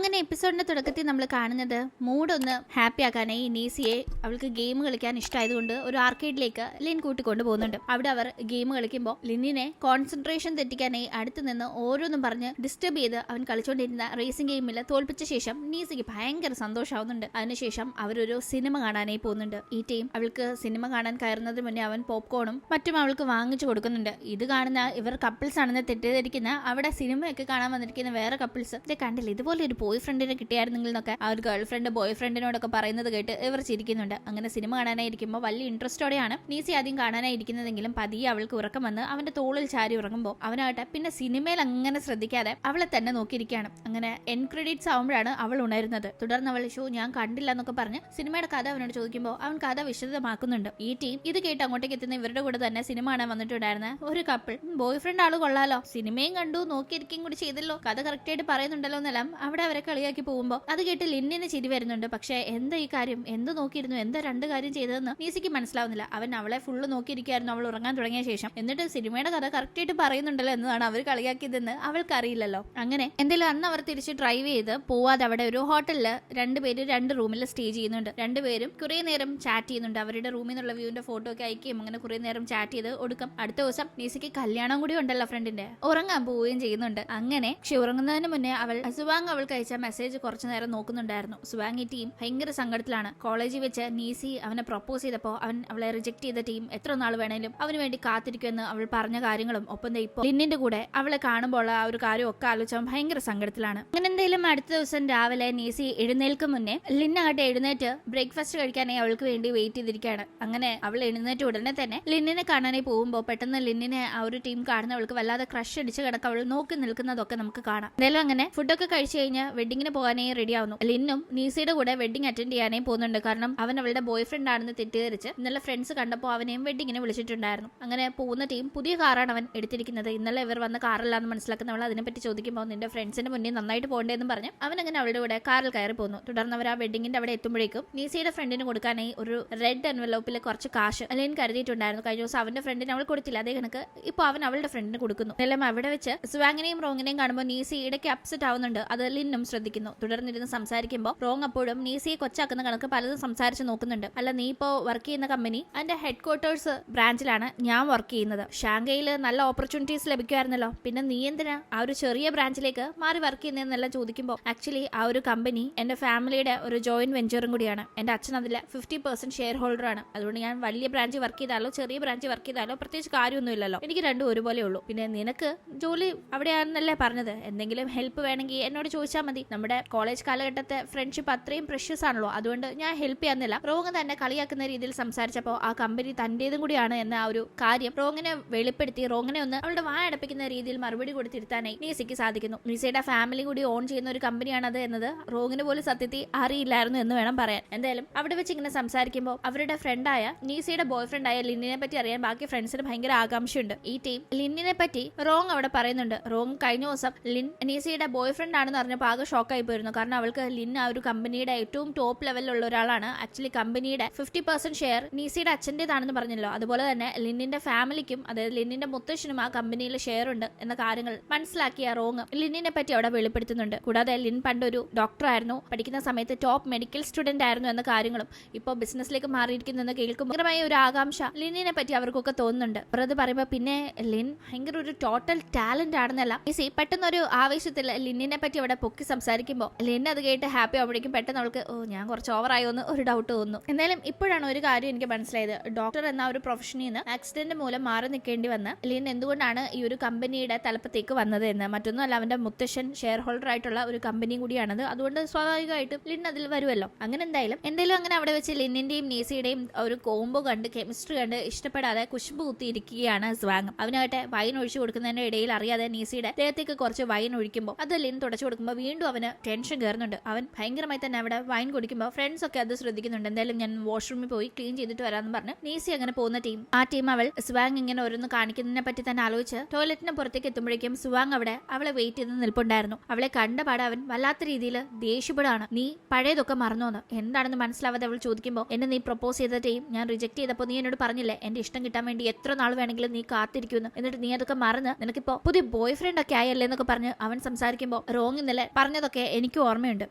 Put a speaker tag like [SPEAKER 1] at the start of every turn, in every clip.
[SPEAKER 1] അങ്ങനെ എപ്പിസോഡിന്റെ തുടക്കത്തിൽ നമ്മൾ കാണുന്നത് മൂഡൊന്ന് ഹാപ്പി ആക്കാനായി നീസിയെ അവൾക്ക് ഗെയിം കളിക്കാൻ ഇഷ്ടമായതുകൊണ്ട് ഒരു ആർക്കേഡിലേക്ക് ലിൻ കൂട്ടിക്കൊണ്ടു പോകുന്നുണ്ട്. അവിടെ അവർ ഗെയിം കളിക്കുമ്പോൾ ലിന്നിനെ കോൺസെൻട്രേഷൻ തെറ്റിക്കാനായി അടുത്ത് നിന്ന് ഓരോന്നും പറഞ്ഞ് ഡിസ്റ്റർബ് ചെയ്ത് അവൻ കളിച്ചുകൊണ്ടിരുന്ന റേസിംഗ് ഗെയിമിൽ തോൽപ്പിച്ച ശേഷം നീസിക്ക് ഭയങ്കര സന്തോഷമാവുന്നുണ്ട്. അതിനുശേഷം അവരൊരു സിനിമ കാണാനായി പോകുന്നുണ്ട്. ഈ ടീം അവൾക്ക് സിനിമ കാണാൻ കയറുന്നതിന് മുന്നേ അവൻ പോപ്കോണും മറ്റും അവൾക്ക് വാങ്ങിച്ചു കൊടുക്കുന്നുണ്ട്. ഇത് കാണുന്ന ഇവർ കപ്പിൾസ് ആണെന്ന് തെറ്റിദ്ധരിക്കുന്ന അവിടെ സിനിമയൊക്കെ കാണാൻ വന്നിരിക്കുന്ന വേറെ കപ്പിൾസ് ഇത് കണ്ടില്ല, ഇതുപോലെ ഒരു ബോയ് ഫ്രണ്ടിനെ കിട്ടിയായിരുന്നെങ്കിൽ എന്നൊക്കെ ആ ഒരു ഗേൾ ഫ്രണ്ട് ബോയ് ഫ്രണ്ടിനോടൊക്കെ പറയുന്നത് കേട്ട് ഇവർ ചിരിക്കുന്നുണ്ട്. അങ്ങനെ സിനിമ കാണാനായിരിക്കുമ്പോൾ വലിയ ഇൻട്രസ്റ്റോടെയാണ് നീസി ആദ്യം കാണാനായിരിക്കുന്നതെങ്കിലും പതിയെ അവൾക്ക് ഉറക്കം വന്ന് അവന്റെ തോളിൽ ചാരി ഉറങ്ങുമ്പോൾ അവനാകട്ടെ പിന്നെ സിനിമയിൽ അങ്ങനെ ശ്രദ്ധിക്കാതെ അവളെ തന്നെ നോക്കിയിരിക്കുകയാണ്. അങ്ങനെ എൻ ക്രെഡിറ്റ്സ് ആവുമ്പോഴാണ് അവൾ ഉണരുന്നത്. തുടർന്ന് അവൾ ഞാൻ കണ്ടില്ല എന്നൊക്കെ പറഞ്ഞ് സിനിമയുടെ കഥ അവനോട് ചോദിക്കുമ്പോൾ അവൻ കഥ വിശദമാക്കുന്നുണ്ട്. ഈ ടീം ഇത് കേട്ട് അങ്ങോട്ടേക്ക് എത്തുന്ന ഇവരുടെ കൂടെ തന്നെ സിനിമ കാണാൻ വന്നിട്ടുണ്ടായിരുന്ന ഒരു കപ്പിൾ ബോയ് ഫ്രണ്ട് ആള് കൊള്ളാലോ, സിനിമയും കണ്ടു നോക്കിയിരിക്കും കൂടി ചെയ്തല്ലോ, കഥ കറക്റ്റ് ആയിട്ട് പറയുന്നുണ്ടല്ലോ എന്നെല്ലാം അവിടെ അവരെ കളിയാക്കി പോകുമ്പോൾ അത് കേട്ട് ലിന്നിന് ചിരി വരുന്നുണ്ട്. പക്ഷേ എന്താ ഈ കാര്യം, എന്ത് നോക്കിയിരുന്നു, എന്താ രണ്ട് കാര്യം ചെയ്തതെന്ന് നീസിക്ക് മനസ്സിലാവുന്നില്ല. അവൻ അവളെ ഫുള്ള് നോക്കിയിരിക്കുകയായിരുന്നു അവൾ ഉറങ്ങാൻ തുടങ്ങിയ ശേഷം. എന്നിട്ട് സിനിമയുടെ കഥ കറക്റ്റ് ആയിട്ട് പറയുന്നുണ്ടല്ലോ എന്നതാണ് അവർ കളിയാക്കിയതെന്ന് അവൾക്ക് അറിയില്ലല്ലോ. അങ്ങനെ എന്തെങ്കിലും അന്ന് അവർ തിരിച്ച് ഡ്രൈവ് ചെയ്ത് പോവാതെ അവിടെ ഒരു ഹോട്ടലിൽ രണ്ടുപേര് രണ്ട് റൂമിൽ സ്റ്റേ ചെയ്യുന്നുണ്ട്. രണ്ടുപേരും കുറെ നേരം ചാറ്റ് ചെയ്യുന്നുണ്ട്. അവരുടെ റൂമിൽ നിന്നുള്ള വ്യൂവിന്റെ ഫോട്ടോ ഒക്കെ അയക്കുകയും അങ്ങനെ കുറെ നേരം ചാറ്റ് ചെയ്ത് ഒടുക്കം അടുത്ത ദിവസം നീസിക്ക് കല്യാണം കൂടി ഉണ്ടല്ലോ ഫ്രണ്ടിന്റെ, ഉറങ്ങാൻ പോവുകയും ചെയ്യുന്നുണ്ട്. അങ്ങനെ ഉറങ്ങുന്നതിന് മുന്നേ അവൾ സുവാങ് അവൾക്ക് അയച്ച മെസ്സേജ് കുറച്ചു നേരം നോക്കുന്നുണ്ടായിരുന്നു. സുവാങ് ഈ ടീം ഭയങ്കര സങ്കടത്തിലാണ്. കോളേജിൽ വെച്ച് നീസി അവനെ പ്രപ്പോസ് ചെയ്തപ്പോൾ അവൻ അവളെ റിജക്ട് ചെയ്ത ടീം എത്ര നാൾ വേണേലും അവന് വേണ്ടി കാത്തിരിക്കുമെന്ന് അവൾ പറഞ്ഞ കാര്യങ്ങളും ഒപ്പം ഇപ്പോൾ ലിന്നിന്റെ കൂടെ അവളെ കാണുമ്പോൾ ആ ഒരു കാര്യം ഒക്കെ ആലോചിച്ചാൽ ഭയങ്കര സങ്കടത്തിലാണ്. അങ്ങനെ എന്തെങ്കിലും അടുത്ത ദിവസം രാവിലെ നീസി എഴുന്നേൽക്കും മുന്നേ ലിന്നാകട്ടെ എഴുന്നേറ്റ് ബ്രേക്ക്ഫാസ്റ്റ് കഴിക്കാനായി അവൾക്ക് വേണ്ടി വെയിറ്റ് ചെയ്തിരിക്കുകയാണ്. അങ്ങനെ അവൾ എഴുന്നേറ്റ് ഉടനെ തന്നെ ലിന്നിനെ കാണാനായി പോകുമ്പോൾ പെട്ടെന്ന് ലിന്നിനെ ആ ഒരു ടീം കാണുന്ന അവൾക്ക് വല്ലാതെ ക്രഷ് അടിച്ച് കിടക്കുക അവൾ നോക്കി നിൽക്കുന്നതൊക്കെ നമുക്ക് കാണാം. എന്തായാലും അങ്ങനെ ഫുഡൊക്കെ കഴിച്ചു കഴിഞ്ഞ് വെഡിങ്ങിന് പോകാനായി റെഡി ആവുന്നു. ലിന്നും നീസിയുടെ കൂടെ വെഡിങ് അറ്റൻഡ് ചെയ്യാനായി പോകുന്നുണ്ട്. കാരണം അവൻ അവളുടെ ബോയ് ഫ്രണ്ട് ആണെന്ന് തെറ്റിദ്ധരിച്ച് ഇന്നലെ ഫ്രണ്ട്സ് കണ്ടപ്പോൾ അവനെയും വെഡിങ്ങിന് വിളിച്ചിട്ടുണ്ടായിരുന്നു. അങ്ങനെ പോകുന്ന ടീം പുതിയ കാറാണ് അവൻ എടുത്തിരിക്കുന്നത്. ഇന്നലെ ഇവർ വന്ന കാറല്ലാന്ന് മനസ്സിലാക്കുന്ന അവൾ അതിനെപ്പറ്റി ചോദിക്കുമ്പോൾ നിന്റെ ഫ്രണ്ട്സിന്റെ മുന്നേ നന്നായിട്ട് പോകേണ്ടതെന്ന് പറഞ്ഞ് അവൻ അങ്ങനെ അവളുടെ കൂടെ കാറിൽ കയറി പോകുന്നു. തുടർന്ന് അവർ ആ വെഡിങ്ങിന്റെ അവിടെ എത്തുമ്പോഴേക്കും നീസിയുടെ ഫ്രണ്ടിന് കൊടുക്കാനായി ഒരു റെഡ് എൻവലപ്പിൽ കുറച്ച് കാശ് ലിൻ കരുതിയിട്ടുണ്ടായിരുന്നു. കഴിഞ്ഞ ദിവസം അവന്റെ ഫ്രണ്ടിന് അവൾ കൊടുത്തില്ല, അതേ കണക്ക് ഇപ്പൊ അവൻ അവളുടെ ഫ്രണ്ടിന് കൊടുക്കുന്നു. എല്ലാം അവിടെ വെച്ച് സ്വാങ്ങിനെയും റോങ്ങിനെയും കാണുമ്പോൾ നീസി ഇടയ്ക്ക് അപ്സെറ്റ് ആവുന്നുണ്ട്. അത് ലിന്നും ശ്രദ്ധിക്കുന്നു. തുടർന്നിരുന്ന് സംസാരിക്കുമ്പോൾ റോങ് അപ്പോഴും നീസിയെ കൊച്ചാക്കുന്ന കണക്ക് പലതും സംസാരിച്ച് നോക്കുന്നുണ്ട്. അല്ല, നീ ഇപ്പോൾ വർക്ക് ചെയ്യുന്ന കമ്പനി അതിന്റെ ഹെഡ് ക്വാർട്ടേഴ്സ് ബ്രാഞ്ചിലാണ് ഞാൻ വർക്ക് ചെയ്യുന്നത്. ഷാങ്കയിൽ നല്ല ഓപ്പർച്യൂണിറ്റീസ് ലഭിക്കുമായിരുന്നല്ലോ, പിന്നെ നീ എന്തിനാ ആ ഒരു ചെറിയ ബ്രാഞ്ചിലേക്ക് മാറി വർക്ക് ചെയ്യുന്നതെന്നെല്ലാം ചോദിക്കുമ്പോൾ ആക്ച്വലി ആ ഒരു കമ്പനി എന്റെ ഫാമിലിയുടെ ഒരു ജോയിന്റ് വെഞ്ചറും കൂടിയാണ്. എന്റെ അച്ഛൻ അതിലെ 50% ഷെയർ ഹോൾഡർ ആണ്. അതുകൊണ്ട് ഞാൻ വലിയ ബ്രാഞ്ച് വർക്ക് ചെയ്താലോ ചെറിയ ബ്രാഞ്ച് വർക്ക് ചെയ്താലോ പ്രത്യേകിച്ച് കാര്യമൊന്നുമില്ലല്ലോ, എനിക്ക് രണ്ടും ഒരുപോലെ ഉള്ളൂ. പിന്നെ നിനക്ക് ജോലി അവിടെയാണെന്നല്ലേ പറഞ്ഞത്, എന്തെങ്കിലും ഹെൽപ്പ് വേണമെങ്കിൽ എന്നോട് ചോദിച്ചാൽ മതി. നമ്മുടെ കോളേജ് കാലഘട്ടത്തെ ഫ്രണ്ട്ഷിപ്പ് അത്രയും പ്രഷ്യസ് ആണല്ലോ, അതുകൊണ്ട് ഞാൻ ഹെൽപ്പ് ചെയ്യാന്നില്ല. റോങ് തന്നെ കളിയാക്കുന്ന രീതിയിൽ സംസാരിച്ചപ്പോൾ ആ കമ്പനി തന്റേതും കൂടിയാണ് എന്ന ആ ഒരു കാര്യം റോങ്ങിനെ വെളിപ്പെടുത്തി റോങ്ങിനെ ഒന്ന് അവളുടെ വായടപ്പിക്കുന്ന രീതിയിൽ മറുപടി കൊടുത്തിരുത്താനായി നീസിക്ക് സാധിക്കുന്നു. നീസയുടെ ഫാമിലി കൂടി ഓൺ ചെയ്യുന്ന ഒരു കമ്പനിയാണത് എന്നത് റോങ്ങിന് പോലും സത്യത്തിൽ അറിയില്ലായിരുന്നു എന്ന് വേണം പറയാൻ. എന്തായാലും അവിടെ വെച്ച് ഇങ്ങനെ സംസാരിക്കുമ്പോൾ അവരുടെ ഫ്രണ്ടായ നീസയുടെ ബോയ് ഫ്രണ്ടായ ലിന്നിനെ പറ്റി അറിയാൻ ബാക്കി ഫ്രണ്ട്സിന് ഭയങ്കര ആകാംക്ഷയുണ്ട്. ഈ ടീം ലിന്നിനെ പറ്റി റോങ് അവിടെ പറയുന്നുണ്ട്. റോങ് കഴിഞ്ഞ ദിവസം ലിൻ നീസയുടെ ബോയ് ഫ്രണ്ട് ആണെന്ന് പറഞ്ഞപ്പോൾ ആകെ ഷോക്കായി പോയിരുന്നു. കാരണം അവൾക്ക് ലിൻ ആ ഒരു കമ്പനിയുടെ ഏറ്റവും ടോപ്പ് ലെവലിലുള്ള ഒരാളാണ്. ആക്ച്വലി കമ്പനിയുടെ 50% ഷെയർ നീസയുടെ അച്ഛൻ്റെതാണെന്ന് പറഞ്ഞല്ലോ. അതുപോലെ തന്നെ ലിന്നിന്റെ ഫാമിലിക്കും അതായത് ലിന്നിന്റെ മുത്തശ്ശനും ആ കമ്പനിയിൽ ഷെയർ ഉണ്ട് എന്ന കാര്യങ്ങൾ മനസ്സിലാക്കിയ റോങ് ലിന്നിനെ പറ്റി അവിടെ വെളിപ്പെടുത്തുന്നുണ്ട്. കൂടാതെ ലിൻ പണ്ടൊരു ഡോക്ടർ ആയിരുന്നു, പഠിക്കുന്ന സമയത്ത് ടോപ്പ് മെഡിക്കൽ സ്റ്റുഡന്റ് ആയിരുന്നു എന്ന കാര്യങ്ങളും ഇപ്പോൾ ബിസിനസ്സിലേക്ക് മാറിയിരിക്കുന്നു എന്ന് കേൾക്കുമ്പോൾ ഭയങ്കരമായ ഒരു ആകാംക്ഷ ലിന്നിനെ പറ്റി അവർക്കൊക്കെ തോന്നുന്നുണ്ട്. അത് പറയുമ്പോൾ പിന്നെ ലിൻ ഭയങ്കര ഒരു ടോട്ടൽ ടാലന്റ് ആണെന്നല്ല ഈസി പെട്ടെന്നൊരു ആവേശത്തിൽ ലിന്നിനെ പറ്റി അവിടെ പൊക്കി സംസാരിക്കുമ്പോൾ ലിൻ അത് കേട്ട് ഹാപ്പി ആവുമ്പോഴേക്കും പെട്ടെന്ന് അവൾക്ക് ഞാൻ കുറച്ച് ഓവറായോ എന്ന് ഒരു ഡൗട്ട് തോന്നുന്നു. എന്തായാലും ഇപ്പോഴാണ് ഒരു കാര്യം എനിക്ക് മനസ്സിലായത്. ഡോക്ടർ എന്ന ഒരു പ്രൊഫഷനിൽ നിന്ന് ആക്സിഡന്റ് മൂലം മാറി നിൽക്കേണ്ടി വന്ന് ലിൻ എന്തുകൊണ്ടാണ് ഈ ഒരു കമ്പനിയുടെ തലപ്പത്തേക്ക് വന്നത് എന്ന്. മറ്റൊന്നുമല്ല, അവന്റെ മുത്തശ്ശൻ ഷെയർ ഹോൾഡർ ആയിട്ടുള്ള ഒരു കമ്പനിയും കൂടിയാണത്. അതുകൊണ്ട് സ്വാഭാവികമായിട്ടും ലിൻ അതിൽ വരുമല്ലോ. അങ്ങനെ എന്തായാലും അങ്ങനെ അവിടെ വെച്ച് ലിന്നിന്റെയും നീസിയുടെയും ഒരു കോംബോ കണ്ട് കെമിസ്ട്രി കണ്ട് ഇഷ്ടപ്പെടാതെ കുശുമ്പ് കുത്തിയിരിക്കുകയാണ് സ്വാങ്. അവനാകട്ടെ വൈൻ ഒഴിച്ചു കൊടുക്കുന്നതിന്റെ ഇടയിൽ അറിയാതെ നീസിയുടെ ദേഹത്തേക്ക് കുറച്ച് വൈൻ ഒഴിക്കുമ്പോൾ അത് ലിൻ തുടച്ചു കൊടുക്കുമ്പോൾ വീണ്ടും അവന് ടെൻഷൻ കയറുന്നുണ്ട്. അവൻ ഭയങ്കരമായി തന്നെ അവിടെ വൈൻ കുടിക്കുമ്പോൾ ഫ്രണ്ട്സ് ഒക്കെ അത് ശ്രദ്ധിക്കുന്നുണ്ട്. എന്തായാലും ഞാൻ വാഷ്റൂമിൽ പോയി ക്ലീൻ ചെയ്തിട്ട് വരാമെന്ന് പറഞ്ഞ് നീസി അങ്ങനെ പോകുന്ന ആ ടീം അവൾ സ്വാങ് ഇങ്ങനെ ഓരോന്ന് കാണിക്കുന്നതിനെ പറ്റി തന്നെ ആലോചിച്ച് ടോയ്ലറ്റിന് പുറത്തേക്ക് എത്തുമ്പോഴേക്കും സ്വാങ് അവിടെ അവളെ വെയിറ്റ് ചെയ്ത് നിൽപ്പുണ്ടായിരുന്നു. അവളെ കണ്ട പാടെ അവൻ വല്ലാത്ത രീതിയിൽ ദേഷ്യപ്പെടാണ്. നീ പഴയതൊക്കെ മറന്നോന്ന് എന്താണെന്ന് മനസ്സിലാവാതെ അവൾ ചോദിക്കുമ്പോൾ എന്നെ നീ പ്രപ്പോസ് ചെയ്ത ടീം ഞാൻ റിജക്ട് ചെയ്തപ്പോൾ നീ എന്നോട് പറഞ്ഞില്ലേ എന്റെ ഇഷ്ടം കിട്ടാൻ വേണ്ടി എത്ര നാൾ വേണമെങ്കിലും നീ കാത്തിരിക്കുന്നു, എന്നിട്ട് നീ അതൊക്കെ മറന്ന് നിനക്കിപ്പോ പുതിയ ബോയ് ഫ്രണ്ട് ഒക്കെ ആയല്ലേ എന്നൊക്കെ പറഞ്ഞ് അവൻ സംസാരിക്കുമ്പോൾ റോങ് ഇന്നലെ പറഞ്ഞ പറഞ്ഞതൊക്കെ എനിക്ക് ഓർമ്മയുണ്ട്.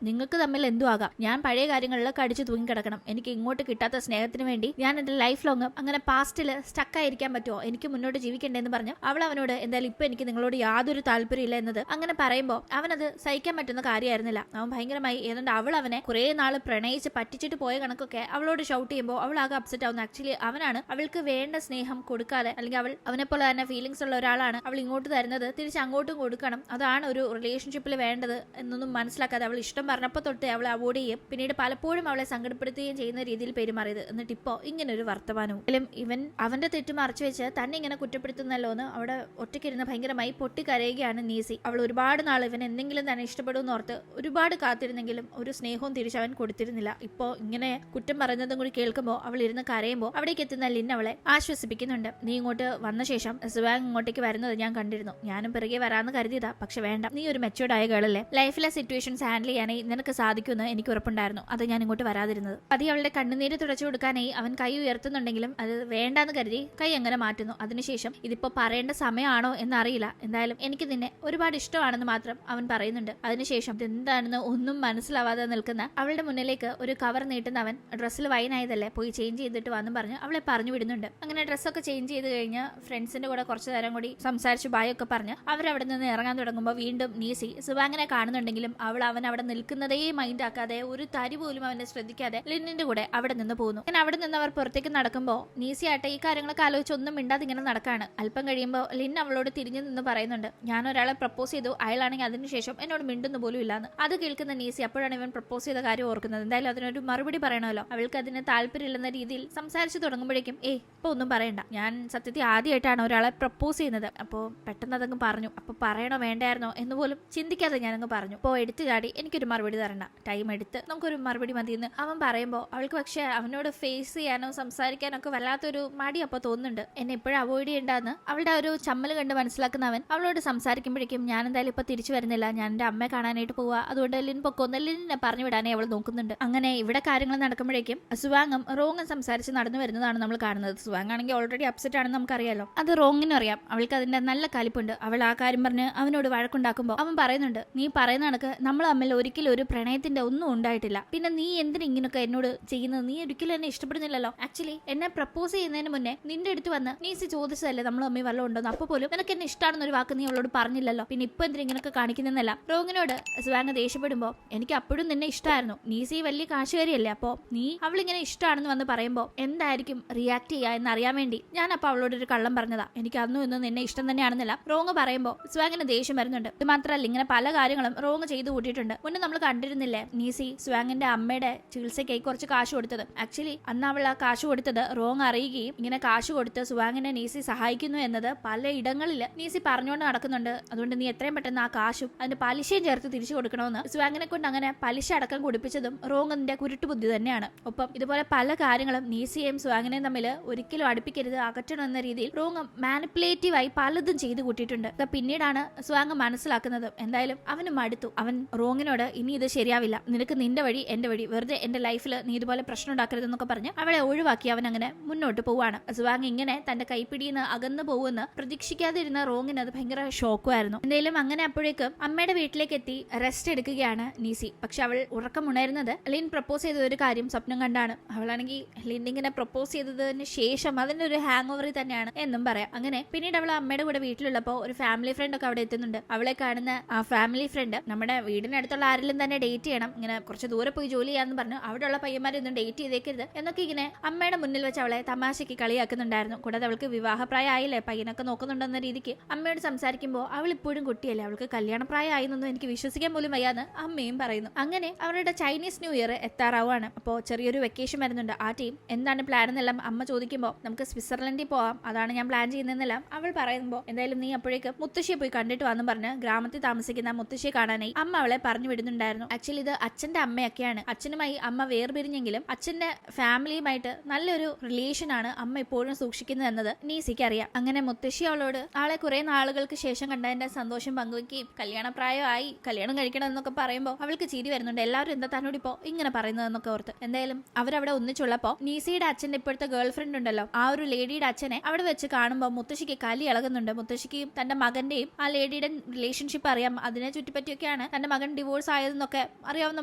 [SPEAKER 1] നിങ്ങൾക്ക് തമ്മിൽ എന്തു ആകാം, ഞാൻ പഴയ കാര്യങ്ങളിലൊക്കെ അടിച്ചു തൂങ്ങിക്കിടക്കണം. എനിക്ക് ഇങ്ങോട്ട് കിട്ടാത്ത സ്നേഹത്തിന് വേണ്ടി ഞാൻ എന്റെ ലൈഫ് ലോങ് അങ്ങനെ പാസ്റ്റിൽ സ്റ്റക്കായിരിക്കാൻ പറ്റുമോ? എനിക്ക് മുന്നോട്ട് ജീവിക്കണ്ടേന്ന് പറഞ്ഞു അവൾ അവനോട് എന്തായാലും ഇപ്പൊ എനിക്ക് നിങ്ങളോട് യാതൊരു താല്പര്യമില്ല എന്നത് അങ്ങനെ പറയുമ്പോൾ അവനത് സഹിക്കാൻ പറ്റുന്ന കാര്യമായിരുന്നില്ല. അവൻ ഭയങ്കരമായി ഏതാണ്ട് അവൾ അവനെ കുറെ നാൾ പ്രണയിച്ച് പറ്റിച്ചിട്ട് പോയ കണക്കൊക്കെ അവളോട് ഷൗട്ട് ചെയ്യുമ്പോൾ അവൾ ആകെ അപ്സെറ്റ് ആവുന്നു. ആക്ച്വലി അവനാണ് അവൾക്ക് വേണ്ട സ്നേഹം കൊടുക്കാതെ, അല്ലെങ്കിൽ അവൾ അവനെ പോലെ തന്നെ ഫീലിംഗ്സ് ഉള്ള ഒരാളാണ് അവൾ ഇങ്ങോട്ട് തരുന്നത്, തിരിച്ച് അങ്ങോട്ടും കൊടുക്കണം, അതാണ് ഒരു റിലേഷൻഷിപ്പിൽ വേണ്ടത് എന്നൊന്നും മനസ്സിലാക്കാതെ അവൾ ഇഷ്ടം പറഞ്ഞപ്പോൾ തൊട്ട് അവളെ അവോയ്ഡ് ചെയ്യും, പിന്നീട് പലപ്പോഴും അവളെ സങ്കടപ്പെടുത്തുകയും ചെയ്യുന്ന രീതിയിൽ പെരുമാറിയത്. എന്നിട്ട് ഇപ്പോ ഇങ്ങനെ ഒരു വർത്തമാനവും ഇവൻ അവന്റെ തെറ്റ് മറച്ചു വെച്ച് തന്നെ ഇങ്ങനെ കുറ്റപ്പെടുത്തുന്നല്ലോ എന്ന് അവിടെ ഒറ്റയ്ക്കിരുന്ന് ഭയങ്കരമായി പൊട്ടിക്കരയുകയാണ് നീസി. അവൾ ഒരുപാട് നാൾ ഇവൻ എന്തെങ്കിലും തന്നെ ഇഷ്ടപ്പെടുമെന്ന് ഓർത്ത് ഒരുപാട് കാത്തിരുന്നെങ്കിലും ഒരു സ്നേഹവും തിരിച്ചവൻ കൊടുത്തിരുന്നില്ല. ഇപ്പോ ഇങ്ങനെ കുറ്റം പറയുന്നതും കൂടി കേൾക്കുമ്പോൾ അവൾ ഇരുന്ന് കരയുമ്പോൾ അവിടേക്ക് എത്തുന്ന ലിൻ അവളെ ആശ്വസിപ്പിക്കുന്നുണ്ട്. നീ ഇങ്ങോട്ട് വന്ന ശേഷം സുവാങ് ഇങ്ങോട്ടേക്ക് വരുന്നത് ഞാൻ കണ്ടിരുന്നു, ഞാനും പിറകെ വരാന്ന് കരുതിയതാ, പക്ഷെ വേണ്ട, നീ ഒരു മെച്ചൂർഡ് ആയ ഗേളല്ലേ, ലൈഫിലെ സിറ്റുവേഷൻസ് ഹാൻഡിൽ ചെയ്യാനായി നിനക്ക് സാധിക്കുമെന്ന് എനിക്ക് ഉറപ്പുണ്ടായിരുന്നു, അത് ഞാൻ ഇങ്ങോട്ട് വരാതിരുന്നത്. പതി അവളുടെ കണ്ണുനീര് തുടച്ചു കൊടുക്കാനായി അവൻ കൈ ഉയർത്തുന്നുണ്ടെങ്കിലും അത് വേണ്ടാന്ന് കരുതി കൈ അങ്ങനെ മാറ്റുന്നു. അതിനുശേഷം ഇതിപ്പോ പറയേണ്ട സമയമാണോ എന്നറിയില്ല, എന്തായാലും എനിക്ക് നിന്നെ ഒരുപാട് ഇഷ്ടമാണെന്ന് മാത്രം അവൻ പറയുന്നുണ്ട്. അതിനുശേഷം എന്താണെന്ന് ഒന്നും മനസ്സിലാവാതെ നിൽക്കുന്ന അവളുടെ മുന്നിലേക്ക് ഒരു കവർ നീട്ടുന്ന അവൻ ഡ്രസ്സിൽ വൈനായതല്ലേ, പോയി ചേഞ്ച് ചെയ്തിട്ട് വന്നും പറഞ്ഞ് അവളെ പറഞ്ഞു വിടുന്നുണ്ട്. അങ്ങനെ ഡ്രസ്സൊക്കെ ചേഞ്ച് ചെയ്ത് കഴിഞ്ഞ് ഫ്രണ്ട്സിന്റെ കൂടെ കുറച്ചു നേരം കൂടി സംസാരിച്ച് ബായൊക്കെ പറഞ്ഞ് അവരവിടെ നിന്ന് ഇറങ്ങാൻ തുടങ്ങുമ്പോൾ വീണ്ടും നീസി സുവാങ്ങിനെ കാണുന്നുണ്ടെങ്കിലും അവൾ അവൻ അവിടെ നിൽക്കുന്നതേ മൈൻഡ് ആക്കാതെ ഒരു തരി പോലും അവനെ ശ്രദ്ധിക്കാതെ ലിന്നിന്റെ കൂടെ അവിടെ നിന്ന് പോകുന്നു. അങ്ങനെ അവിടെ നിന്ന് അവർ പുറത്തേക്ക് നടക്കുമ്പോൾ നീസി ആട്ടെ ഈ കാര്യങ്ങളൊക്കെ ആലോചിച്ച് ഒന്നും മിണ്ടാതെ ഇങ്ങനെ നടക്കാണ്. അല്പം കഴിയുമ്പോൾ ലിൻ അവളോട് തിരിഞ്ഞു നിന്ന് പറയുന്നുണ്ട്, ഞാൻ ഒരാളെ പ്രപ്പോസ് ചെയ്തു, അയാളാണെങ്കിൽ അതിനുശേഷം എന്നോട് മിണ്ടുന്നു പോലും ഇല്ലാന്ന്. അത് കേൾക്കുന്ന നീസി അപ്പോഴാണ് ഇവൻ പ്രപ്പോസ് ചെയ്ത കാര്യം ഓർക്കുന്നത്. എന്തായാലും അതിനൊരു മറുപടി പറയണമല്ലോ, അവൾക്ക് അതിന് താല്പര്യമില്ലെന്ന രീതിയിൽ സംസാരിച്ചു തുടങ്ങുമ്പോഴേക്കും ഇപ്പൊ ഒന്നും പറയണ്ട, ഞാൻ സത്യത്തിൽ ആദ്യമായിട്ടാണ് ഒരാളെ പ്രപ്പോസ് ചെയ്യുന്നത്, അപ്പോൾ പെട്ടെന്ന് അതങ്ങ് പറഞ്ഞു, അപ്പൊ പറയണോ വേണ്ടായിരുന്നോ എന്ന് പോലും ചിന്തിക്കാതെ ഞാനങ്ങ് പറഞ്ഞു, ഇപ്പോൾ എടുത്തു ചാടി എനിക്കൊരു മറുപടി തരണ്ട, ടൈം എടുത്ത് നമുക്കൊരു മറുപടി മതിയെന്ന് അവൻ പറയുമ്പോൾ അവൾക്ക് പക്ഷെ അവനോട് ഫേസ് ചെയ്യാനോ സംസാരിക്കാനോ ഒക്കെ വല്ലാത്തൊരു മടി അപ്പൊ തോന്നുന്നുണ്ട്. എന്നെ ഇപ്പോഴും അവോയ്ഡ് ചെയ്യേണ്ടെന്ന് അവളുടെ ഒരു ചമ്മല് കണ്ട് മനസ്സിലാക്കുന്ന അവൻ അവളോട് സംസാരിക്കുമ്പോഴേക്കും ഞാൻ എന്തായാലും ഇപ്പൊ തിരിച്ചു വരുന്നില്ല, ഞാൻ എന്റെ അമ്മയെ കാണാനായിട്ട് പോവാ, അതുകൊണ്ട് ലിൻ പൊക്കൊന്ന് ലിനെ പറഞ്ഞു വിടാനേ അവൾ നോക്കുന്നുണ്ട്. അങ്ങനെ ഇവിടെ കാര്യങ്ങൾ നടക്കുമ്പോഴേക്കും സുവാങ്ങും റോങ്ങും സംസാരിച്ച് നടന്നു വരുന്നതാണ് നമ്മൾ കാണുന്നത്. സുവാങ് ആണെങ്കിൽ ഓൾറെഡി അപ്സെറ്റ് ആണെന്ന് നമുക്കറിയാലോ, അത് റോങ്ങിനും അറിയാം, അവൾക്ക് അതിന്റെ നല്ല കലിപ്പുണ്ട്. അവൾ ആ കാര്യം പറഞ്ഞ് അവനോട് വഴക്കുണ്ടാക്കുമ്പോൾ അവൻ പറയുന്നുണ്ട്, നീ പറയുന്ന കണക്ക് നമ്മൾ തമ്മിൽ ഒരിക്കലും ഒരു പ്രണയത്തിന്റെ ഒന്നും ഉണ്ടായിട്ടില്ല, പിന്നെ നീ എന്തിനാ ഇങ്ങനൊക്കെ എന്നോട് ചെയ്യുന്നത്, നീ ഒരിക്കലും എന്നെ ഇഷ്ടപ്പെടുന്നില്ലല്ലോ, ആക്ച്വലി എന്നെ പ്രപ്പോസ് ചെയ്യുന്നതിന് മുന്നേ നിന്റെ അടുത്ത് വന്ന് നീസി ചോദിച്ചതല്ലേ നമ്മൾ തമ്മിൽ വല്ലതും ഉണ്ടോന്ന്, അപ്പൊ പോലും നിനക്ക് എന്നെ ഇഷ്ടമാണെന്നൊരു വാക്ക് നീ അവളോട് പറഞ്ഞില്ലല്ലോ, പിന്നെ ഇപ്പൊ എന്തിനാ ഇങ്ങനൊക്കെ കാണിക്കുന്നല്ല. റോങ്ങിനോട് സുവാങ് ദേഷ്യപ്പെടുമ്പോ എനിക്ക് അപ്പോഴും നിന്നെ ഇഷ്ടമായിരുന്നു, നീസി വലിയ കാശുകാരിയല്ലേ, അപ്പോ നീ അവളിങ്ങനെ ഇഷ്ടമാണെന്ന് വന്ന് പറയുമ്പോ എന്തായിരിക്കും റിയാക്ട് ചെയ്യാ എന്നറിയാൻ വേണ്ടി ഞാൻ അപ്പൊ അവളോട് ഒരു കള്ളം പറഞ്ഞതാ, എനിക്ക് അന്നും ഇന്നും നിന്നെ ഇഷ്ടം തന്നെയാണെന്നില്ല റോങ് പറയുമ്പോ സുവാങ്ങിന് ദേഷ്യം വരുന്നുണ്ട്. ഇത് മാത്രമല്ല ഇങ്ങനെ പല കാര്യങ്ങളും റോങ് ചെയ്തു കൂട്ടിയിട്ടുണ്ട്. മുന്നേ നമ്മൾ കണ്ടിരുന്നില്ലേ നീസി സുവാങ്ങിന്റെ അമ്മയുടെ ചികിത്സയ്ക്കായി കുറച്ച് കാശ് കൊടുത്തത്, ആക്ച്വലി അന്ന് അവൾ ആ കാശ് കൊടുത്തത് റോങ് അറിയുകയും ഇങ്ങനെ കാശ് കൊടുത്ത് സുവാങ്ങിനെ നീസി സഹായിക്കുന്നു എന്നത് പല ഇടങ്ങളിൽ നീസി പറഞ്ഞുകൊണ്ട് നടക്കുന്നുണ്ട്. അതുകൊണ്ട് നീ എത്രയും പെട്ടെന്ന് ആ കാശും അതിന്റെ പലിശയും ചേർത്ത് തിരിച്ചു കൊടുക്കണമെന്ന് സുവാങ്ങിനെ കൊണ്ട് അങ്ങനെ പലിശ അടക്കം കുടിപ്പിച്ചതും റോങ്ങിന്റെ കുരുട്ടുബുദ്ധി തന്നെയാണ്. ഒപ്പം ഇതുപോലെ പല കാര്യങ്ങളും നീസിയെയും സുവാങ്ങിനെയും തമ്മിൽ ഒരിക്കലും അടുപ്പിക്കരുത്, അകറ്റണം എന്ന രീതിയിൽ റോങ് മാനിപ്പുലേറ്റീവായി പലതും ചെയ്തു കൂട്ടിയിട്ടുണ്ട്. പിന്നീടാണ് സുവാങ് മനസ്സിലാക്കുന്നത്. എന്തായാലും അവന് മടുത്തു. അവൻ റോങ്ങിനോട് ഇനി ഇത് ശരിയാവില്ല, നിനക്ക് നിന്റെ വഴി എന്റെ വഴി, വെറുതെ എന്റെ ലൈഫിൽ നീ ഇതുപോലെ പ്രശ്നം ഉണ്ടാക്കരുതെന്നൊക്കെ പറഞ്ഞ് അവളെ ഒഴിവാക്കി അവൻ അങ്ങനെ മുന്നോട്ട് പോവാണ്. സുവാങ് ഇങ്ങനെ തന്റെ കൈപ്പിടിയിൽ നിന്ന് അകന്നു പോകുമെന്ന് പ്രതീക്ഷിക്കാതിരുന്ന റോങ്ങിന് അത് ഭയങ്കര ഷോക്കുമായിരുന്നു. എന്തായാലും അങ്ങനെ അപ്പോഴേക്കും അമ്മയുടെ വീട്ടിലേക്ക് എത്തി റെസ്റ്റ് എടുക്കുകയാണ് നീസി. പക്ഷെ അവൾ ഉറക്കമുണരുന്നത് ലിൻ പ്രപ്പോസ് ചെയ്ത ഒരു കാര്യം സ്വപ്നം കണ്ടാണ്. അവളാണെങ്കിൽ ലിൻ ഇങ്ങനെ പ്രപ്പോസ് ചെയ്തതിന് ശേഷം അതിന്റെ ഒരു ഹാങ് ഓവറിൽ തന്നെയാണ് എന്നും പറയാം. അങ്ങനെ പിന്നീട് അവൾ അമ്മയുടെ കൂടെ വീട്ടിലുള്ളപ്പോൾ ഒരു ഫാമിലി ഫ്രണ്ട് ഒക്കെ അവിടെ എത്തുന്നുണ്ട്. അവളെ കാണുന്ന ആ ഫാമിലി ഫ്രണ്ട് നമ്മുടെ വീടിനടുത്തുള്ള ആരെങ്കിലും തന്നെ ഡേറ്റ് ചെയ്യണം, ഇങ്ങനെ കുറച്ച് ദൂരെ പോയി ജോലി ചെയ്യാന്ന് പറഞ്ഞു അവിടെയുള്ള പയ്യന്മാരൊന്നും ഡേറ്റ് ചെയ്തേക്കരുത് എന്നൊക്കെ ഇങ്ങനെ അമ്മയുടെ മുന്നിൽ വെച്ച് അവളെ തമാശയ്ക്ക് കളിയാക്കുന്നുണ്ടായിരുന്നു. കൂടാതെ അവൾക്ക് വിവാഹപ്രായം ആയില്ലേ, പയ്യനൊക്കെ നോക്കുന്നുണ്ടെന്ന രീതിക്ക് അമ്മയോട് സംസാരിക്കുമ്പോൾ അവൾ ഇപ്പോഴും കുട്ടിയല്ലേ, അവൾക്ക് കല്യാണപ്രായം ആയെന്നൊന്നും എനിക്ക് വിശ്വസിക്കാൻ പോലും വയ്യാന്ന് അമ്മയും പറയുന്നു. അങ്ങനെ അവരുടെ ചൈനീസ് ന്യൂ ഇയർ എത്താറാവാണ്. അപ്പോൾ ചെറിയൊരു വെക്കേഷൻ വരുന്നുണ്ട്. ആ ടീം എന്താണ് പ്ലാൻ എന്നെല്ലാം അമ്മ ചോദിക്കുമ്പോൾ നമുക്ക് സ്വിറ്റ്സർലൻഡിൽ പോവാം, അതാണ് ഞാൻ പ്ലാൻ ചെയ്യുന്നതെന്നെല്ലാം അവൾ പറയുമ്പോൾ എന്തായാലും നീ അപ്പോഴേക്ക് മുത്തശ്ശിയെ പോയി കണ്ടിട്ട് വന്നു പറഞ്ഞ് ഗ്രാമത്തിൽ താമസിക്കുന്ന മുത്തശ്ശിയെ കാണാനായി അമ്മ അവളെ പറഞ്ഞു വിടുന്നുണ്ടായിരുന്നു. ആക്ച്വലി ഇത് അച്ഛന്റെ അമ്മയൊക്കെയാണ്. അച്ഛനുമായി അമ്മ വേർപിരിഞ്ഞെങ്കിലും അച്ഛന്റെ ഫാമിലിയുമായിട്ട് നല്ലൊരു റിലേഷൻ ആണ് അമ്മ ഇപ്പോഴും സൂക്ഷിക്കുന്നത് എന്നത് നീസിക്ക് അറിയാം. അങ്ങനെ മുത്തശ്ശി അവളോട് ആളെ കുറെ നാളുകൾക്ക് ശേഷം കണ്ടതിന്റെ സന്തോഷം പങ്കുവയ്ക്കുകയും കല്യാണപ്രായമായി കല്യാണം കഴിക്കണം എന്നൊക്കെ പറയുമ്പോൾ അവൾക്ക് ചിരി വരുന്നുണ്ട്. എല്ലാവരും എന്താ തന്നോട് ഇപ്പോ ഇങ്ങനെ പറയുന്നതെന്നൊക്കെ ഓർത്ത്. എന്തായാലും അവരവിടെ ഒന്നിച്ചുള്ളപ്പോ നീസിയുടെ അച്ഛന്റെ ഇപ്പോഴത്തെ ഗേൾ ഫ്രണ്ട് ഉണ്ടല്ലോ, ആ ഒരു ലേഡിയുടെ അച്ഛനെ അവിടെ വെച്ച് കാണുമ്പോൾ മുത്തശ്ശിക്ക് കലി ഇളകുന്നുണ്ട്. മുത്തശ്ശിക്കും തന്റെ മകന്റെയും ആ ലേഡിയുടെ റിലേഷൻഷിപ്പ് അറിയാം, അതിനെ ചുറ്റിപ്പറ്റിയൊക്കെ ശേഷമൊക്കെയാണ് തന്റെ മകൻ ഡിവോഴ്സ് ആയതെന്നൊക്കെ അറിയാവുന്ന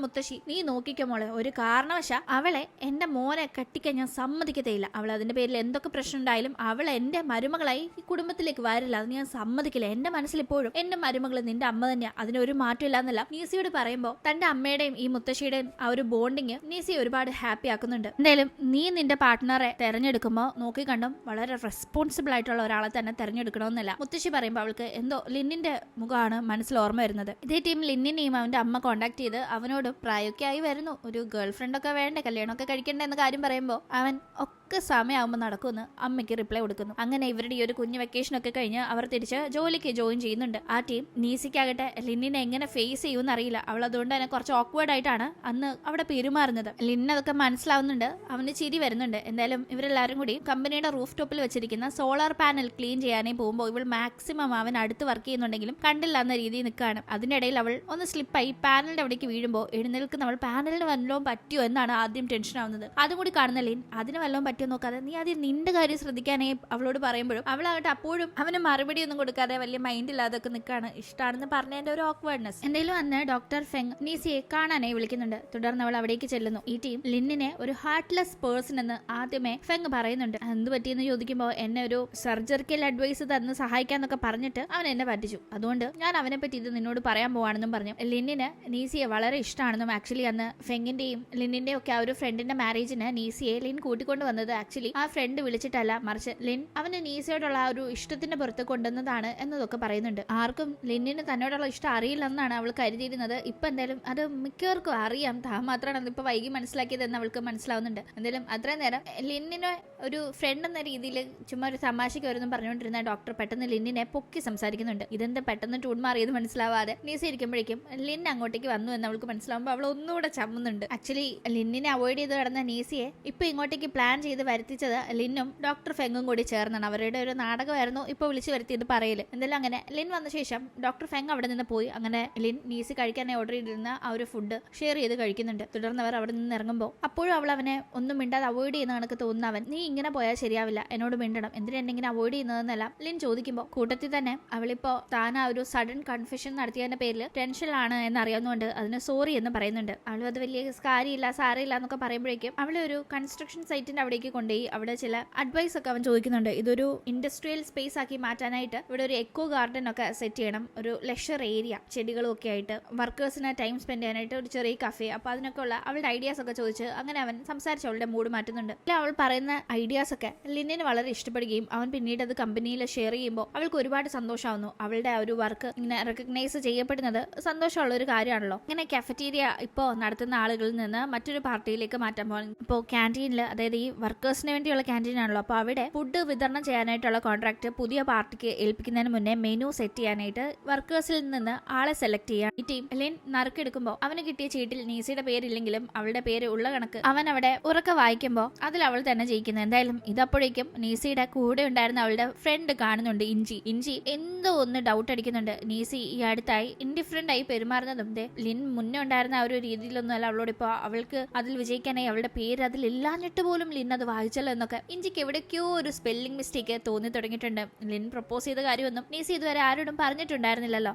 [SPEAKER 1] മുത്തശ്ശി, നീ നോക്കിക്കോ മോളെ, ഒരു കാരണവശാ അവളെ എന്റെ മോനെ കെട്ടിക്കാൻ ഞാൻ സമ്മതിക്കത്തേയില്ല. അവൾ അതിന്റെ പേരിൽ എന്തൊക്കെ പ്രശ്നം ഉണ്ടായാലും അവൾ എന്റെ മരുമകളായി ഈ കുടുംബത്തിലേക്ക് വരില്ല, അത് ഞാൻ സമ്മതിക്കില്ല. എന്റെ മനസ്സിൽ ഇപ്പോഴും എന്റെ മരുമകൾ നിന്റെ അമ്മ തന്നെയാ, അതിനൊരു മാറ്റം ഇല്ലാന്നല്ല നീസിയോട് പറയുമ്പോൾ തന്റെ അമ്മയുടെയും ഈ മുത്തശ്ശിയുടെയും ആ ഒരു ബോണ്ടിങ് നീസി ഒരുപാട് ഹാപ്പി ആക്കുന്നുണ്ട്. എന്തായാലും നീ നിന്റെ പാർട്ട്ണറെ തെരഞ്ഞെടുക്കുമ്പോൾ നോക്കി കണ്ടും വളരെ റെസ്പോൺസിബിൾ ആയിട്ടുള്ള ഒരാളെ തന്നെ തെരഞ്ഞെടുക്കണമെന്നല്ല മുത്തശ്ശി പറയുമ്പോൾ അവൾക്ക് എന്തോ ലിന്നിന്റെ മുഖമാണ് മനസ്സിൽ ഓർമ്മ വരുന്നത്. ഇതേ ടീം ലിന്നിനെയും അവന്റെ അമ്മ കോണ്ടാക്ട് ചെയ്ത് അവനോട് പ്രായമൊക്കെ ആയി വരുന്നു, ഒരു ഗേൾ ഫ്രണ്ട് ഒക്കെ വേണ്ടേ, കല്യാണമൊക്കെ കഴിക്കണ്ടേ എന്ന കാര്യം പറയുമ്പോൾ അവൻ ഒക്കെ സമയമാകുമ്പോൾ നടക്കുമെന്ന് അമ്മയ്ക്ക് റിപ്ലൈ കൊടുക്കുന്നു. അങ്ങനെ ഇവരുടെ ഈ ഒരു കുഞ്ഞു വെക്കേഷൻ ഒക്കെ കഴിഞ്ഞ് അവർ തിരിച്ച് ജോലിക്ക് ജോയിൻ ചെയ്യുന്നുണ്ട്. ആ ടീം നീസിക്കാകട്ടെ ലിന്നിനെ എങ്ങനെ ഫേസ് ചെയ്യുമെന്ന് അറിയില്ല. അവൾ അതുകൊണ്ട് തന്നെ കുറച്ച് ഓക്വേർഡ് ആയിട്ടാണ് അന്ന് അവിടെ പെരുമാറുന്നത്. ലിന്നിന് അതൊക്കെ മനസ്സിലാവുന്നുണ്ട്, അവന് ചിരി വരുന്നുണ്ട്. എന്തായാലും ഇവരെല്ലാവരും കൂടി കമ്പനിയുടെ റൂഫ് ടോപ്പിൽ വെച്ചിരിക്കുന്ന സോളാർ പാനൽ ക്ലീൻ ചെയ്യാനേ പോകുമ്പോൾ ഇവൾ മാക്സിമം അവൻ അടുത്ത് വർക്ക് ചെയ്യുന്നുണ്ടെങ്കിലും കണ്ടില്ല എന്ന രീതിയിൽ നിൽക്കുകയാണ്. അതിനിടയിൽ അവൾ ഒന്ന് സ്ലിപ്പായി പാനലിന്റെ അവിടേക്ക് വീഴുമ്പോൾ എഴുന്നേൽക്കുന്ന അവൾ പാനലിന് വല്ലതും പറ്റിയോ എന്നാണ് ആദ്യം ടെൻഷൻ ആവുന്നത്. അതും കൂടി കാണുന്ന ലിൻ അതിന് വല്ലതും പറ്റിയോ നോക്കാതെ നീ ആദ്യം നിന്റെ കാര്യം ശ്രദ്ധിക്കാനേ അവളോട് പറയുമ്പോഴും അവളാകട്ടെ അപ്പോഴും അവന് മറുപടി ഒന്നും കൊടുക്കാതെ വലിയ മൈൻഡ് ഇല്ലാതൊക്കെ നിൽക്കാണ്. ഇഷ്ടമാണെന്ന് പറഞ്ഞതിന്റെ ഒരു ഓക്വേർഡ്നെസ്. എന്തായാലും അന്ന് ഡോക്ടർ ഫെങ് നീസിയെ കാണാനായി വിളിക്കുന്നുണ്ട്. തുടർന്ന് അവൾ അവിടേക്ക് ചെല്ലുന്നു. ഈ ടീം ലിന്നിനെ ഒരു ഹാർട്ട്ലെസ് പേഴ്സൺ എന്ന് ആദ്യമേ ഫെങ് പറയുന്നുണ്ട്. എന്ത് പറ്റിയെന്ന് ചോദിക്കുമ്പോൾ എന്നെ ഒരു സർജറിക്കൽ അഡ്വൈസ് തന്ന് സഹായിക്കാന്നൊക്കെ പറഞ്ഞിട്ട് അവൻ എന്നെ പറ്റിച്ചു, അതുകൊണ്ട് ഞാൻ അവനെ പറ്റി ഇത് നിന്നോട് പറയാൻ പോവാണെന്നും പറഞ്ഞു. ലിന്നിന് നീസിയെ വളരെ ഇഷ്ടമാണെന്നും ആക്ച്വലി അന്ന് ഫെങ്ങിന്റെയും ലിന്നിന്റെയും ഒക്കെ ആ ഒരു ഫ്രണ്ടിന്റെ മാരേജിന് നീസിയെ ലിൻ കൂട്ടിക്കൊണ്ട് വന്നത് ആക്ച്വലി ആ ഫ്രണ്ട് വിളിച്ചിട്ടല്ല, മറിച്ച് ലിൻ അവന് നീസിയോടുള്ള ആ ഒരു ഇഷ്ടത്തിന്റെ പുറത്ത് കൊണ്ടുവന്നതാണ് എന്നതൊക്കെ പറയുന്നുണ്ട്. ആർക്കും ലിന്നിന് തന്നോടുള്ള ഇഷ്ടം അറിയില്ലെന്നാണ് അവൾ കരുതിയിരുന്നത്. ഇപ്പൊ എന്തായാലും അത് മിക്കവർക്കും അറിയാം, താൻ മാത്രമാണ് ഇപ്പൊ വൈകി മനസ്സിലാക്കിയതെന്ന് അവൾക്ക് മനസ്സിലാവുന്നുണ്ട്. എന്തായാലും അത്രയും നേരം ലിന്നിനെ ഒരു ഫ്രണ്ട് എന്ന രീതിയിൽ ചുമ്മാ ഒരു തമാശയ്ക്ക് വരുന്നു പറഞ്ഞുകൊണ്ടിരുന്ന ഡോക്ടർ പെട്ടെന്ന് ലിന്നിനെ പൊക്കി സംസാരിക്കുന്നുണ്ട്. ഇതെന്താ പെട്ടെന്ന് ടൂൺ മാറിയത് മനസ്സിലാവാതെ നീസി ഇരിക്കുമ്പോഴേക്കും ലിൻ അങ്ങോട്ടേക്ക് വന്നു എന്ന് അവൾക്ക് മനസ്സിലാവുമ്പോൾ അവൾ ഒന്നുകൂടെ ചമ്മുന്നുണ്ട്. ആക്ച്വലി ലിന്നിനെ അവോയ്ഡ് ചെയ്ത് കിടന്ന നീസിയെ ഇപ്പൊ ഇങ്ങോട്ടേക്ക് പ്ലാൻ ചെയ്ത് വരുത്തിച്ചത് ലിന്നും ഡോക്ടർ ഫെങ്ങും കൂടി ചേർന്നാണ്. അവരുടെ ഒരു നാടകമായിരുന്നു ഇപ്പൊ വിളിച്ചു വരുത്തിയത് പറയല്. എന്തായാലും അങ്ങനെ ലിൻ വന്ന ശേഷം ഡോക്ടർ ഫെങ് അവിടെ നിന്ന് പോയി. അങ്ങനെ ലിൻ നീസി കഴിക്കാനായി ഓർഡർ ചെയ്തിരുന്ന ആ ഒരു ഫുഡ് ഷെയർ ചെയ്ത് കഴിക്കുന്നുണ്ട്. തുടർന്ന് അവർ അവിടെ നിന്ന് ഇറങ്ങുമ്പോൾ അപ്പോഴും അവൾ അവനെ ഒന്നും മിണ്ടാതെ അവോയ്ഡ് ചെയ്യുന്ന കണക്ക് തോന്നുന്നവൻ, നീ ഇങ്ങനെ പോയാൽ ശരിയാവില്ല, എന്നോട് മിണ്ടണം, എന്തിനെങ്ങനെ അവോയ്ഡ് ചെയ്യുന്നതെന്നെല്ലാം ലിൻ ചോദിക്കുമ്പോൾ കൂട്ടത്തിൽ തന്നെ അവളിപ്പോ താൻ ആ ഒരു സഡൻ കൺഫെഷൻ നടത്തിയതിന്റെ പേരിൽ ടെൻഷനിലാണ് എന്നറിയാവുന്നതുകൊണ്ട് അതിന് സോറി എന്ന് പറയുന്നുണ്ട്. അവളും അത് വലിയ കാര്യമില്ല സാരമില്ല എന്നൊക്കെ പറയുമ്പോഴേക്കും അവളെ ഒരു കൺസ്ട്രക്ഷൻ സൈറ്റിന്റെ അവിടേക്ക് കൊണ്ടുപോയി അവിടെ ചില അഡ്വൈസ് ഒക്കെ അവൻ ചോദിക്കുന്നുണ്ട്. ഇതൊരു ഇൻഡസ്ട്രിയൽ സ്പേസ് ആക്കി മാറ്റാനായിട്ട് ഇവിടെ ഒരു എക്കോ ഗാർഡൻ ഒക്കെ സെറ്റ് ചെയ്യണം, ഒരു ലെഷർ ഏരിയ, ചെടികളും ഒക്കെ ആയിട്ട് വർക്കേഴ്സിന് ടൈം സ്പെൻഡ് ചെയ്യാനായിട്ട് ഒരു ചെറിയ കഫേ, അപ്പൊ അതിനൊക്കെ ഉള്ള അവളുടെ ഐഡിയാസ് ഒക്കെ ചോദിച്ച് അങ്ങനെ അവൻ സംസാരിച്ച് അവളുടെ മൂഡ് മാറ്റുന്നുണ്ട്. അവൾ പറയുന്ന ഐഡിയാസ് ഒക്കെ ലിന്നിന് വളരെ ഇഷ്ടപ്പെടുകയും അവൻ പിന്നീട് അത് കമ്പനിയിൽ ഷെയർ ചെയ്യുമ്പോൾ അവൾക്ക് ഒരുപാട് സന്തോഷമാവുന്നു. അവളുടെ ആ ഒരു വർക്ക് ഇങ്ങനെ റെക്കഗ്നൈസ് ചെയ്യപ്പെടുന്നത് സന്തോഷമുള്ള ഒരു കാര്യമാണല്ലോ. ഇങ്ങനെ കഫറ്റീരിയ ഇപ്പോൾ നടത്തുന്ന ആളുകളിൽ നിന്ന് മറ്റൊരു പാർട്ടിയിലേക്ക് മാറ്റാൻ പോകുന്നു. ഇപ്പോൾ ക്യാൻറ്റീനിൽ, അതായത് ഈ വർക്കേഴ്സിന് വേണ്ടിയുള്ള ക്യാൻറ്റീൻ ആണല്ലോ, അപ്പോൾ അവിടെ ഫുഡ് വിതരണം ചെയ്യാനായിട്ടുള്ള കോൺട്രാക്ട് പുതിയ പാർട്ടിക്ക് ഏൽപ്പിക്കുന്നതിന് മുന്നേ മെനു സെറ്റ് ചെയ്യാനായിട്ട് വർക്കേഴ്സിൽ നിന്ന് ആളെ സെലക്ട് ചെയ്യാൻ ഈ ടീം ലിൻ നറുക്കെടുക്കുമ്പോൾ അവന് കിട്ടിയ ചീട്ടിൽ നീസിയുടെ പേരില്ലെങ്കിലും അവളുടെ പേര് ഉള്ള കണക്ക് അവൻ അവിടെ ഉറക്കെ വായിക്കുമ്പോൾ അതിൽ അവൾ തന്നെ ജയിക്കുന്നു. എന്തായാലും ഇതപ്പോഴേക്കും നീസിയുടെ കൂടെ ഉണ്ടായിരുന്ന അവളുടെ ഫ്രണ്ട് കാണുന്നുണ്ട്, ഇഞ്ചി എന്തോ ഒന്ന് ഡൗട്ട് അടിക്കുന്നുണ്ട്. നീസി ഈ അടുത്തായി ഇൻഡിഫറന്റ് ആയി പെരുമാറുന്നതും ലിൻ മുന്നേ ഉണ്ടായിരുന്ന ആ ഒരു രീതിയിലൊന്നും അല്ല അവളോട് ഇപ്പോൾ അവൾക്ക് അതിൽ വിജയിക്കാനായി അവളുടെ പേര് അതിൽ ഇല്ലാഞ്ഞിട്ട് പോലും ലിൻ അത് വായിച്ചല്ലോ എന്നൊക്കെ ഇഞ്ചിക്ക് എവിടേക്കോ ഒരു സ്പെല്ലിംഗ് മിസ്റ്റേക്ക് തോന്നി തുടങ്ങിയിട്ടുണ്ട്. ലിൻ പ്രപ്പോസ് ചെയ്ത കാര്യമൊന്നും നീസി ഇതുവരെ ആരോടും പറഞ്ഞിട്ടുണ്ടായിരുന്നില്ലല്ലോ.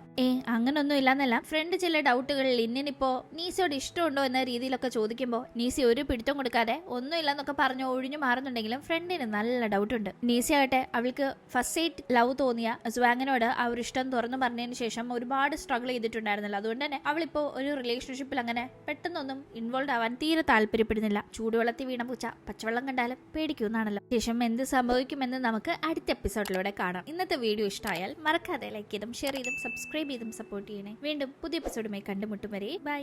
[SPEAKER 1] അങ്ങനൊന്നും ഇല്ലാന്നല്ല, ഫ്രണ്ട് ചില ഡൗട്ടുകൾ ലിന്നിനിപ്പോ നീസിയോട് ഇഷ്ടമുണ്ടോ എന്ന രീതിയിലൊക്കെ ചോദിക്കുമ്പോൾ നീസി ഒരു പിടുത്തം കൊടുക്കാതെ ഒന്നുമില്ലെന്നൊക്കെ പറഞ്ഞു ഒഴിഞ്ഞു മാറുന്നുണ്ടെങ്കിലും ഫ്രണ്ടിന് നല്ല ഡൗട്ട് ഉണ്ട്. നീസി ആകട്ടെ അവൾക്ക് ഫസ്റ്റ് സൈറ്റ് ലവ് തോന്നിയ സ്വാങ്ങിനോട് ആ ഒരു ഇഷ്ടം തുറന്നു പറഞ്ഞതിന് ശേഷം ഒരുപാട് സ്ട്രഗിൾ ചെയ്തിട്ടുണ്ടായിരുന്നല്ലോ. അതുകൊണ്ട് തന്നെ അവളിപ്പോ ഒരു റിലേഷൻഷിപ്പിൽ അങ്ങനെ പെട്ടെന്നൊന്നും ഇൻവോൾവ് ആവാൻ തീരെ താല്പര്യപ്പെടുന്നില്ല. ചൂടുവെള്ളത്തിൽ വീണ പൂച്ച പച്ചവെള്ളം കണ്ടാലും പേടിക്കുന്നാണല്ലോ. ശേഷം എന്ത് സംഭവിക്കുമെന്ന് നമുക്ക് അടുത്ത എപ്പിസോഡിലൂടെ കാണാം. ഇന്നത്തെ വീഡിയോ ഇഷ്ടമായാൽ മറക്കാതെ ലൈക്ക് ചെയ്തും ഷെയർ ചെയ്തും സബ്സ്ക്രൈബ് ചെയ്തും സപ്പോർട്ട് ചെയ്യണേ. വീണ്ടും പുതിയ എപ്പിസോഡുമായി കണ്ടുമുട്ടും വരെ ബൈ.